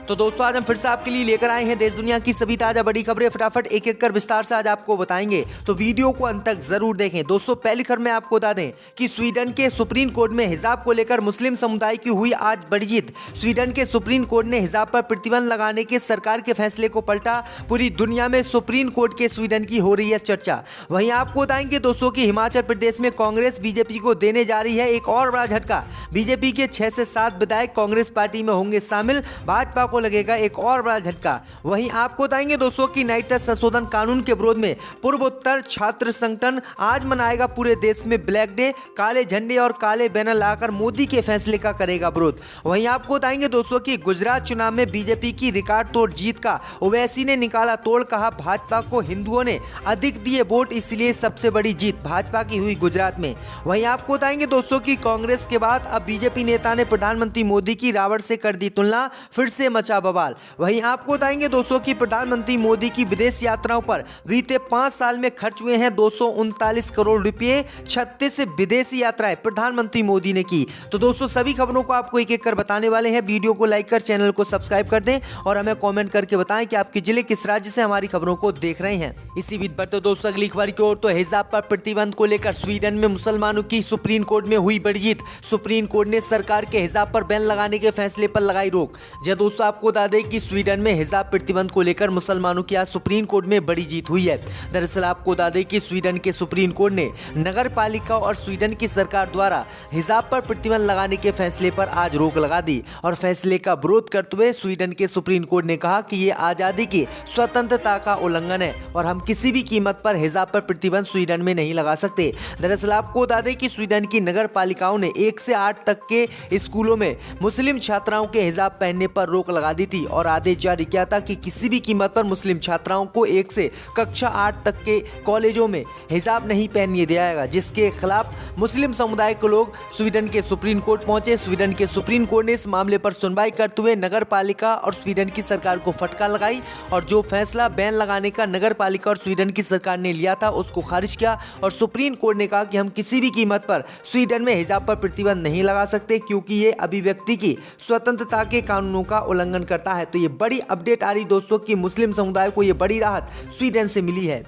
तो दोस्तों आज हम फिर से आपके लिए लेकर आए हैं देश दुनिया की सभी ताजा बड़ी खबरें। फटाफट एक एक कर विस्तार से आज आपको बताएंगे, तो वीडियो को अंत तक जरूर देखें। दोस्तों पहली खबर में आपको बता दें कि स्वीडन के सुप्रीम कोर्ट में हिजाब को लेकर मुस्लिम समुदाय की हुई आज बड़ी जीत। स्वीडन के सुप्रीम कोर्ट ने हिजाब पर प्रतिबंध लगाने के सरकार के फैसले को पलटा। पूरी दुनिया में सुप्रीम कोर्ट के स्वीडन की हो रही है चर्चा। वहीं आपको बताएंगे दोस्तों की हिमाचल प्रदेश में कांग्रेस बीजेपी को देने जा रही है एक और बड़ा झटका। बीजेपी के 6 से 7 विधायक कांग्रेस पार्टी में होंगे शामिल, भाजपा को लगेगा एक और बड़ा झटका। वहीं आपको बताएंगे दोस्तों की नागरिकता संशोधन कानून के विरोध में पूर्वोत्तर छात्र संगठन आज मनाएगा पूरे देश में ब्लैक डे। काले झंडे और काले बैनर लगाकर मोदी के फैसले का करेगा विरोध। वहीं आपको बताएंगे दोस्तों की गुजरात चुनाव में बीजेपी की रिकॉर्ड तोड़ जीत का ओवैसी ने निकाला तोड़। कहा भाजपा को हिंदुओं ने अधिक दिए वोट, इसलिए सबसे बड़ी जीत भाजपा की हुई गुजरात में। वहीं आपको बताएंगे दोस्तों की कांग्रेस के बाद अब बीजेपी नेता ने प्रधानमंत्री मोदी की रावण से कर दी तुलना, फिर से मचा बवाल। वहीं आपको बताएंगे दोस्तों की प्रधानमंत्री मोदी की विदेश यात्राओं पर बीते 5 साल में खर्च हुए हैं 239 करोड़ रुपए। 36 विदेशी यात्राएं प्रधानमंत्री मोदी ने की। तो दोस्तों सभी खबरों को आपको एक एक कर बताने वाले हैं। वीडियो को लाइक कर चैनल को सब्सक्राइब कर दें और हमें कमेंट करके बताएं कि आपके जिले किस राज्य से हमारी खबरों को देख रहे हैं। इसी बीच पर तो दोस्तों अगली खबर की ओर, तो हिजाब पर प्रतिबंध को लेकर स्वीडन में मुसलमानों की सुप्रीम कोर्ट में हुई बड़ी जीत। सुप्रीम कोर्ट ने सरकार के हिजाब पर बैन लगाने के फैसले पर लगाई रोक। जी दोस्तों आपको बता दें कि स्वीडन में हिजाब प्रतिबंध को लेकर मुसलमानों की आज सुप्रीम कोर्ट में बड़ी जीत हुई है। दरअसल आपको बता दें कि स्वीडन के सुप्रीम कोर्ट ने नगर पालिका और स्वीडन की सरकार द्वारा हिजाब पर प्रतिबंध लगाने के फैसले पर आज रोक लगा दी। और फैसले का विरोध करते हुए स्वीडन के सुप्रीम कोर्ट ने कहा कि यह आजादी की स्वतंत्रता का उल्लंघन है और हम किसी भी कीमत पर हिजाब पर प्रतिबंध स्वीडन में नहीं लगा सकते। दरअसल आपको बता दें कि स्वीडन की नगर पालिकाओं ने 1 से 8 तक के स्कूलों में मुस्लिम छात्राओं के हिजाब पहनने पर रोक लगा दी थी और आदेश जारी किया था कि किसी भी कीमत पर मुस्लिम छात्राओं को 1 से कक्षा 8 तक के कॉलेजों में हिजाब नहीं पहनने दिया जाएगा, जिसके खिलाफ मुस्लिम समुदाय के लोग स्वीडन के सुप्रीम कोर्ट पहुंचे। स्वीडन के सुप्रीम कोर्ट ने इस मामले पर सुनवाई करते हुए नगर पालिका और स्वीडन की सरकार को फटकार लगाई और जो फैसला बैन लगाने का नगर पालिका और स्वीडन की सरकार ने लिया था उसको खारिज किया। और सुप्रीम कोर्ट ने कहा कि हम किसी भी कीमत पर स्वीडन में हिजाब पर प्रतिबंध नहीं लगा सकते क्योंकि ये अभिव्यक्ति की स्वतंत्रता के कानूनों का उल्लंघन करता है। तो ये बड़ी अपडेट आ रही दोस्तों कि मुस्लिम समुदाय को ये बड़ी राहत स्वीडन से मिली है।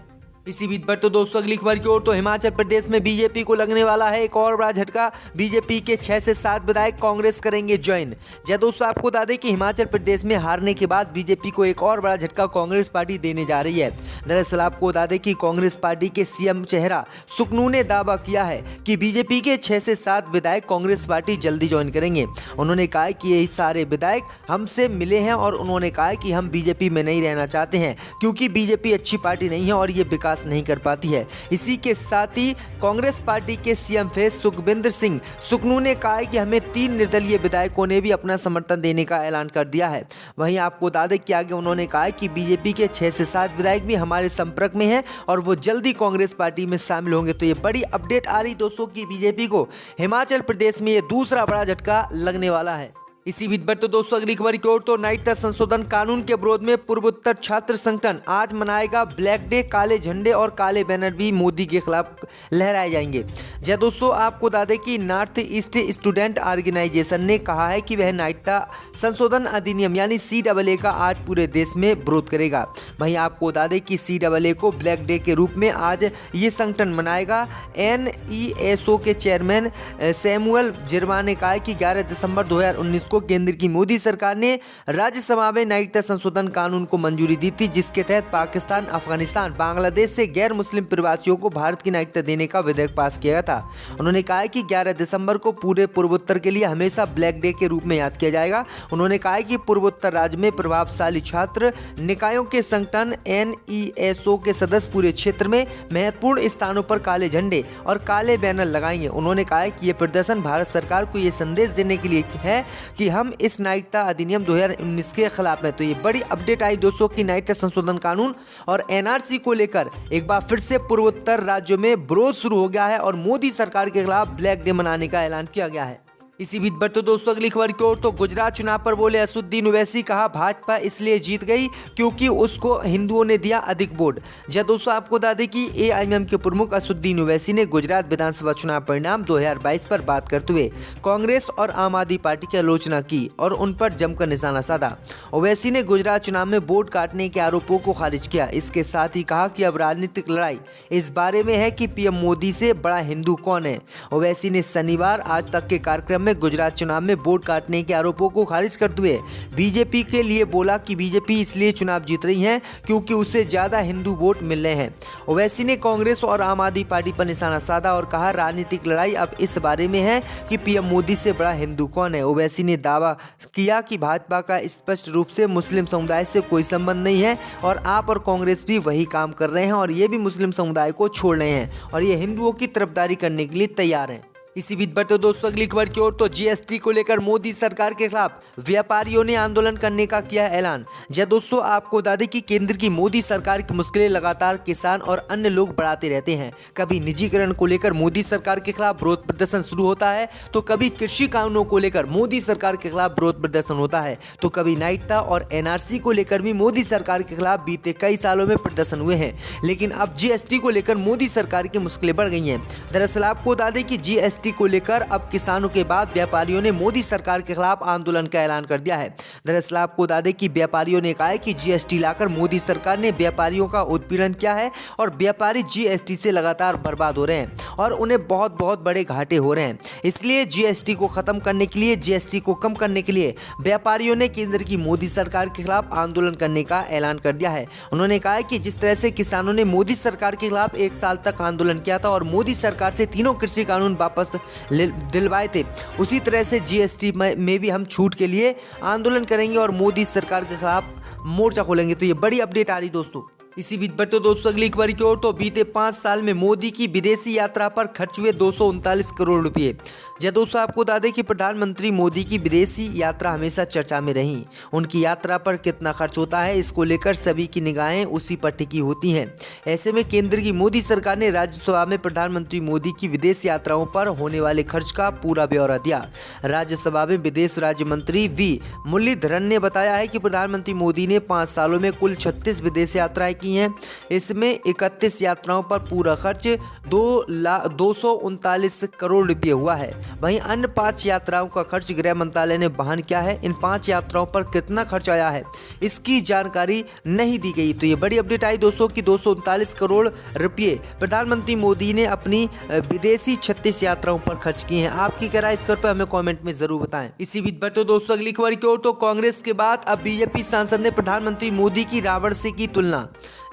इसी बीच पर तो दोस्तों अगली खबर की ओर, तो हिमाचल प्रदेश में बीजेपी को लगने वाला है एक और बड़ा झटका। बीजेपी के 6 से 7 विधायक कांग्रेस करेंगे ज्वाइन। जय दोस्तों आपको बता दें कि हिमाचल प्रदेश में हारने के बाद बीजेपी को एक और बड़ा झटका कांग्रेस पार्टी देने जा रही है। दरअसल आपको बता दें कि कांग्रेस पार्टी के सीएम चेहरा सुखनू ने दावा किया है कि बीजेपी के 6 से 7 विधायक कांग्रेस पार्टी जल्दी ज्वाइन करेंगे। उन्होंने कहा कि ये सारे विधायक हमसे मिले हैं और उन्होंने कहा कि हम बीजेपी में नहीं रहना चाहते हैं क्योंकि बीजेपी अच्छी पार्टी नहीं है और ये विकास नहीं कर पाती है। इसी के साथ ही कांग्रेस पार्टी के सीएम फेस सुखविंदर सिंह सुखनू ने कहा कि हमें 3 निर्दलीय विधायकों ने भी अपना समर्थन देने का ऐलान कर दिया है। वहीं आपको बता दें कि आगे उन्होंने कहा कि बीजेपी के 6 से 7 विधायक भी हमारे संपर्क में हैं और वो जल्दी कांग्रेस पार्टी में शामिल होंगे। तो ये बड़ी अपडेट आ रही दोस्तों की बीजेपी को हिमाचल प्रदेश में ये दूसरा बड़ा झटका लगने वाला है। इसी बीच पर तो दोस्तों अगली खबर की ओर, तो नागरिकता संशोधन कानून के विरोध में पूर्वोत्तर छात्र संगठन आज मनाएगा ब्लैक डे। काले झंडे और काले बैनर भी मोदी के खिलाफ लहराए जाएंगे। जय दोस्तों आपको बता दें कि नॉर्थ ईस्ट स्टूडेंट ऑर्गेनाइजेशन ने कहा है कि वह नागरिकता संशोधन अधिनियम यानी CAA का आज पूरे देश में विरोध करेगा। वहीं आपको बता दें कि CAA को ब्लैक डे के रूप में आज ये संगठन मनाएगा। NESO के चेयरमैन सैमुअल जिरवा ने कहा कि 11 दिसंबर 2019 को केंद्र की मोदी सरकार ने राज्यसभा में नागरिकता संशोधन कानून को मंजूरी दी थी, जिसके तहत पाकिस्तान, अफगानिस्तान, बांग्लादेश से गैर मुस्लिम प्रवासियों को भारत की नागरिकता देने का विधेयक पास किया था। उन्होंने कहा कि 11 दिसंबर को पूरे पूर्वोत्तर के लिए हमेशा ब्लैक डे के रूप में याद किया जाएगा। उन्होंने कहा कि पूर्वोत्तर राज्य में प्रभावशाली छात्र निकायों के संगठन NESO के सदस्य पूरे क्षेत्र में महत्वपूर्ण स्थानों पर काले झंडे और काले बैनर लगाएंगे। उन्होंने कहा कि यह प्रदर्शन भारत सरकार को यह संदेश देने के लिए है कि हम इस नागरिकता अधिनियम 2019 के खिलाफ हैं। तो ये बड़ी अपडेट आई दोस्तों कि नागरिकता संशोधन कानून और NRC को लेकर एक बार फिर से पूर्वोत्तर राज्यों में विरोध शुरू हो गया है और मोदी सरकार के खिलाफ ब्लैक डे मनाने का ऐलान किया गया है। इसी बीच बढ़ते दोस्तों अगली खबर की ओर। तो गुजरात चुनाव पर बोले असदुद्दीन ओवैसी, कहा भाजपा इसलिए जीत गई क्योंकि उसको हिंदुओं ने दिया अधिक वोट। जी दोस्तों, आपको बता दें कि एआईएमआईएम के प्रमुख असदुद्दीन ओवैसी ने गुजरात विधानसभा चुनाव परिणाम 2022 पर बात करते हुए कांग्रेस और आम आदमी पार्टी की आलोचना की और उन पर जमकर निशाना साधा। ओवैसी ने गुजरात चुनाव में वोट काटने के आरोपों को खारिज किया। इसके साथ ही कहा कि अब राजनीतिक लड़ाई इस बारे में है कि पीएम मोदी से बड़ा हिंदू कौन है। ओवैसी ने शनिवार आज तक के कार्यक्रम में गुजरात चुनाव में वोट काटने के आरोपों को खारिज करते हुए बीजेपी के लिए बोला कि बीजेपी इसलिए चुनाव जीत रही है क्योंकि उससे ज्यादा हिंदू वोट मिल रहे हैं। ओवैसी ने कांग्रेस और आम आदमी पार्टी पर निशाना साधा और कहा राजनीतिक लड़ाई अब इस बारे में है कि पीएम मोदी से बड़ा हिंदू कौन है। ओवैसी ने दावा किया कि भाजपा का स्पष्ट रूप से मुस्लिम समुदाय से कोई संबंध नहीं है और आप और कांग्रेस भी वही काम कर रहे हैं और ये भी मुस्लिम समुदाय को छोड़ रहे हैं और ये हिंदुओं की तरफदारी करने के लिए तैयार हैं। इसी बीच बढ़ते दोस्तों अगली खबर की ओर। तो जीएसटी को लेकर मोदी सरकार के खिलाफ व्यापारियों ने आंदोलन करने का किया ऐलान। जी दोस्तों, आपको बता दें कि केंद्र की मोदी सरकार की मुश्किलें लगातार किसान और अन्य लोग बढ़ाते रहते हैं। कभी निजीकरण को लेकर मोदी सरकार के खिलाफ विरोध प्रदर्शन शुरू होता है, तो कभी कृषि कानूनों को लेकर मोदी सरकार के खिलाफ विरोध प्रदर्शन होता है, तो कभी नागरिकता और एनआरसी को लेकर भी मोदी सरकार के खिलाफ बीते कई सालों में प्रदर्शन हुए हैं। लेकिन अब जीएसटी को लेकर मोदी सरकार की मुश्किलें बढ़ गई हैं। दरअसल आपको बता दें कि जीएसटी को लेकर अब किसानों के बाद व्यापारियों ने मोदी सरकार के खिलाफ आंदोलन का ऐलान कर दिया है। दरअसल आपको बता दें कि व्यापारियों ने कहा है कि जीएसटी लाकर मोदी सरकार ने व्यापारियों का उत्पीड़न किया है और व्यापारी जीएसटी से लगातार बर्बाद हो रहे हैं और उन्हें बहुत बड़े घाटे हो रहे हैं। इसलिए जीएसटी को खत्म करने के लिए, जीएसटी को कम करने के लिए व्यापारियों ने केंद्र की मोदी सरकार के खिलाफ आंदोलन करने का ऐलान कर दिया है। उन्होंने कहा है कि जिस तरह से किसानों ने मोदी सरकार के खिलाफ 1 साल तक आंदोलन किया था और मोदी सरकार से तीनों कृषि कानून वापस दिलवाए थे, उसी तरह से जीएसटी में भी हम छूट के लिए आंदोलन करेंगे और मोदी सरकार के खिलाफ मोर्चा खोलेंगे। तो ये बड़ी अपडेट आ रही दोस्तों। इसी बीच बढ़ते दोस्तों अगली खबर की ओर। तो बीते 5 साल में मोदी की विदेशी यात्रा पर खर्च हुए 239 करोड़ रुपए। जी दोस्तों, आपको बता दें कि प्रधानमंत्री मोदी की विदेशी यात्रा हमेशा चर्चा में रही। उनकी यात्रा पर कितना खर्च होता है, इसको लेकर सभी की निगाहें उसी पर टिकी होती हैं। ऐसे में केंद्र की मोदी सरकार ने राज्यसभा में प्रधानमंत्री मोदी की विदेश यात्राओं पर होने वाले खर्च का पूरा ब्यौरा दिया। राज्यसभा में विदेश राज्य मंत्री वी मुरलीधरन ने बताया है कि प्रधानमंत्री मोदी ने 5 सालों में कुल 36 विदेश यात्राएं की हैं। इसमें 31 यात्राओं पर पूरा खर्च 239 करोड़ रुपए हुआ है। वहीं अन्य 5 यात्राओं का खर्च गृह मंत्रालय ने वहन किया है। इन 5 यात्राओं पर कितना खर्च आया है, इसकी जानकारी नहीं दी गई। तो ये बड़ी अपडेट आई दोस्तों कि 239 करोड़ रुपए प्रधानमंत्री मोदी ने अपनी विदेशी 36 यात्राओं पर खर्च किए हैं। आपकी क्या राय इस खबर पर हमें कमेंट में जरूर बताएं। इसी बीच बढ़ते दोस्तों अगली खबर की ओर। तो कांग्रेस के बाद अब बीजेपी सांसद ने प्रधानमंत्री मोदी की रावण से की तुलना।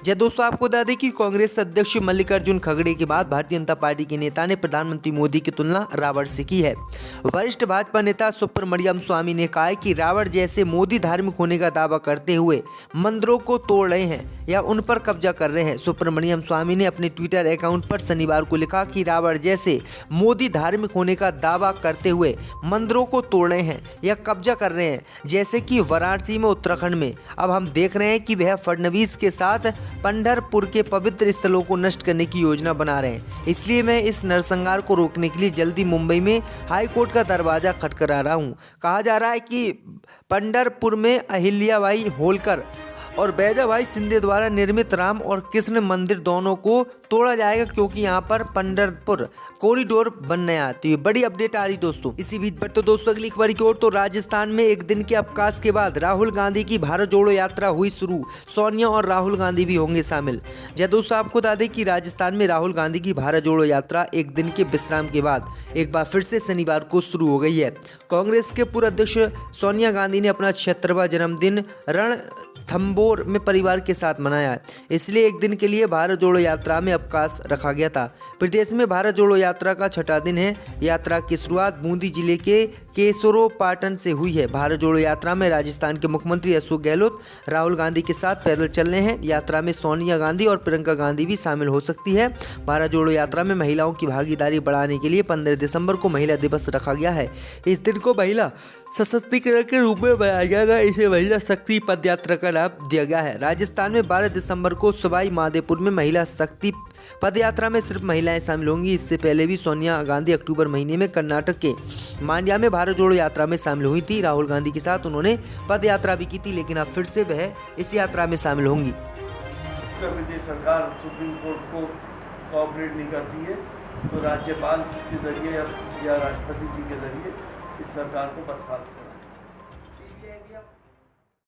जी दोस्तों, आपको बता दें कि कांग्रेस अध्यक्ष मल्लिकार्जुन खड़गे के बाद भारतीय जनता पार्टी के नेता ने प्रधानमंत्री मोदी की तुलना रावण से की है। वरिष्ठ भाजपा नेता सुब्रमण्यम स्वामी ने कहा है कि रावण जैसे मोदी धार्मिक होने का दावा करते हुए मंदिरों को तोड़ रहे हैं या उन पर कब्जा कर रहे हैं। सुब्रमण्यम स्वामी ने अपने ट्विटर अकाउंट पर शनिवार को लिखा कि रावण जैसे मोदी धार्मिक होने का दावा करते हुए मंदिरों को तोड़ रहे हैं या कब्जा कर रहे हैं, जैसे कि वाराणसी में उत्तराखंड में। अब हम देख रहे हैं कि वह फडणवीस के साथ पंढरपुर के पवित्र स्थलों को नष्ट करने की योजना बना रहे हैं। इसलिए मैं इस नरसंहार को रोकने के लिए जल्दी मुंबई में हाई कोर्ट का दरवाजा खटखटा रहा हूं। कहा जा रहा है कि पंढरपुर में अहिल्याबाई होलकर और बैजाभाई शिंदे द्वारा निर्मित राम और कृष्ण मंदिर दोनों को तोड़ा जाएगा क्योंकि यहाँ पर पंढरपुर कॉरिडोर बनने आया। तो ये बड़ी अपडेट आ रही दोस्तों। इसी बीच पर तो दोस्तों अगली खबर की ओर। तो राजस्थान में एक दिन के अवकाश के बाद राहुल गांधी की भारत जोड़ो यात्रा हुई शुरू। सोनिया और राहुल गांधी भी होंगे शामिल। जय दोस्तों, आपको बता दें कि राजस्थान में राहुल गांधी की भारत जोड़ो यात्रा एक दिन के विश्राम के बाद एक बार फिर से शनिवार को शुरू हो गई है। कांग्रेस के पूर्व अध्यक्ष सोनिया गांधी ने अपना 76वां जन्मदिन रणथंभौर में परिवार के साथ मनाया है, इसलिए एक दिन के लिए भारत जोड़ो यात्रा में अवकाश रखा गया था। प्रदेश में भारत जोड़ो यात्रा का 6वां दिन है। यात्रा की शुरुआत बूंदी जिले के केसरो पाटन से हुई है। भारत जोड़ो यात्रा में राजस्थान के मुख्यमंत्री अशोक गहलोत राहुल गांधी के साथ पैदल चल रहे हैं। यात्रा में सोनिया गांधी और प्रियंका गांधी भी शामिल हो सकती है। भारत जोड़ो यात्रा में महिलाओं की भागीदारी बढ़ाने के लिए 15 दिसंबर को महिला दिवस रखा गया है। इस दिन को महिला सशक्तिकरण के रूप में मनाया जाएगा। इसे महिला शक्ति पद यात्रा का नाम दिया गया है। राजस्थान में 12 दिसंबर को सवाई माधोपुर में महिला शक्ति पद यात्रा में सिर्फ महिलाएं शामिल होंगी। इससे पहले भी सोनिया गांधी अक्टूबर महीने में कर्नाटक के मांड्या में भारत जोड़ो यात्रा में शामिल हुई थी। राहुल गांधी के साथ उन्होंने पद यात्रा भी की थी, लेकिन अब फिर से वह इस यात्रा में शामिल होंगी। उत्तर प्रदेश सरकार सुप्रीम कोर्ट को कोऑपरेट नहीं करती है तो राज्यपाल के जरिए या राष्ट्रपति जी के जरिए इस सरकार को बर्खास्त